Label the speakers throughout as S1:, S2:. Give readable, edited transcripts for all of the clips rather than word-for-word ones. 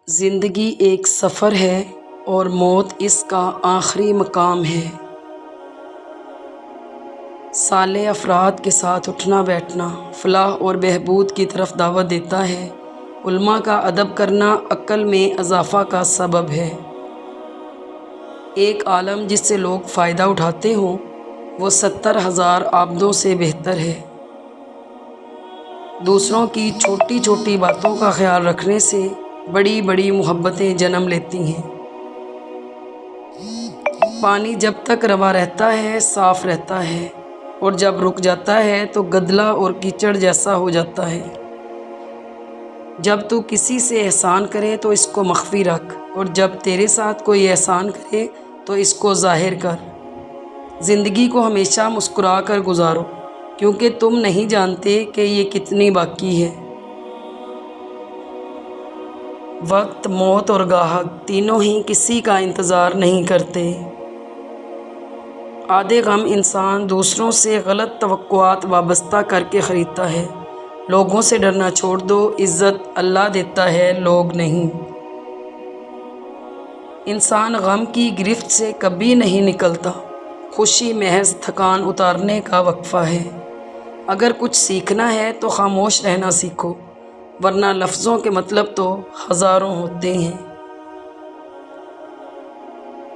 S1: زندگی ایک سفر ہے اور موت اس کا آخری مقام ہے۔ صالح افراد کے ساتھ اٹھنا بیٹھنا فلاح اور بہبود کی طرف دعوت دیتا ہے۔ علماء کا ادب کرنا عقل میں اضافہ کا سبب ہے۔ ایک عالم جس سے لوگ فائدہ اٹھاتے ہوں وہ 70,000 عابدوں سے بہتر ہے۔ دوسروں کی چھوٹی چھوٹی باتوں کا خیال رکھنے سے بڑی بڑی محبتیں جنم لیتی ہیں۔ پانی جب تک رواں رہتا ہے صاف رہتا ہے اور جب رک جاتا ہے تو گدلا اور کیچڑ جیسا ہو جاتا ہے۔ جب تو کسی سے احسان کرے تو اس کو مخفی رکھ اور جب تیرے ساتھ کوئی احسان کرے تو اس کو ظاہر کر۔ زندگی کو ہمیشہ مسکرا کر گزارو کیونکہ تم نہیں جانتے کہ یہ کتنی باقی ہے۔ وقت، موت اور گاہک تینوں ہی کسی کا انتظار نہیں کرتے۔ آدھے غم انسان دوسروں سے غلط توقعات وابستہ کر کے خریدتا ہے۔ لوگوں سے ڈرنا چھوڑ دو، عزت اللہ دیتا ہے، لوگ نہیں۔ انسان غم کی گرفت سے کبھی نہیں نکلتا۔ خوشی محض تھکان اتارنے کا وقفہ ہے۔ اگر کچھ سیکھنا ہے تو خاموش رہنا سیکھو، ورنہ لفظوں کے مطلب تو ہزاروں ہوتے ہیں۔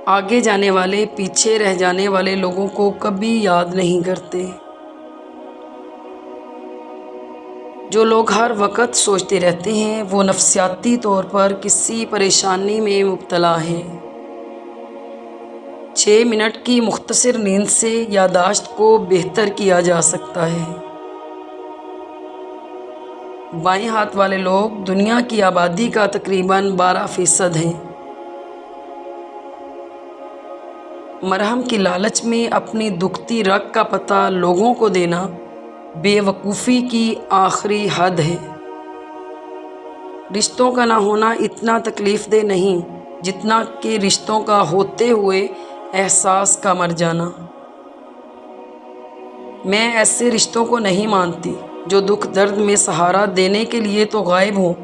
S1: آگے جانے والے پیچھے رہ جانے والے لوگوں کو کبھی یاد نہیں کرتے۔ جو لوگ ہر وقت سوچتے رہتے ہیں وہ نفسیاتی طور پر کسی پریشانی میں مبتلا ہیں۔ 6 منٹ کی مختصر نیند سے یادداشت کو بہتر کیا جا سکتا ہے۔ بائیں ہاتھ والے لوگ دنیا کی آبادی کا تقریباً 12% ہیں۔ مرہم کی لالچ میں اپنی دکھتی رگ کا پتہ لوگوں کو دینا بے وقوفی کی آخری حد ہے۔ رشتوں کا نہ ہونا اتنا تکلیف دہ نہیں جتنا کہ رشتوں کا ہوتے ہوئے احساس کا مر جانا۔ میں ایسے رشتوں کو نہیں مانتی جو دکھ درد میں سہارا دینے کے لیے تو غائب ہوں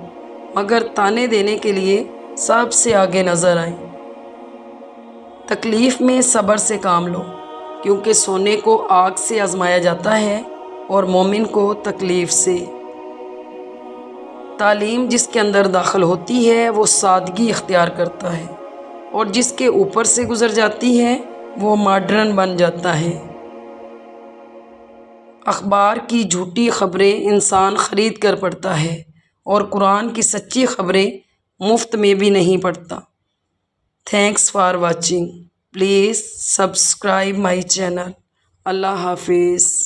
S1: مگر تانے دینے کے لیے سب سے آگے نظر آئیں۔ تکلیف میں صبر سے کام لو کیونکہ سونے کو آگ سے آزمایا جاتا ہے اور مومن کو تکلیف سے۔ تعلیم جس کے اندر داخل ہوتی ہے وہ سادگی اختیار کرتا ہے اور جس کے اوپر سے گزر جاتی ہے وہ ماڈرن بن جاتا ہے۔ اخبار کی جھوٹی خبریں انسان خرید کر پڑھتا ہے اور قرآن کی سچی خبریں مفت میں بھی نہیں پڑھتا۔ Thanks for watching. Please subscribe my channel. اللہ حافظ۔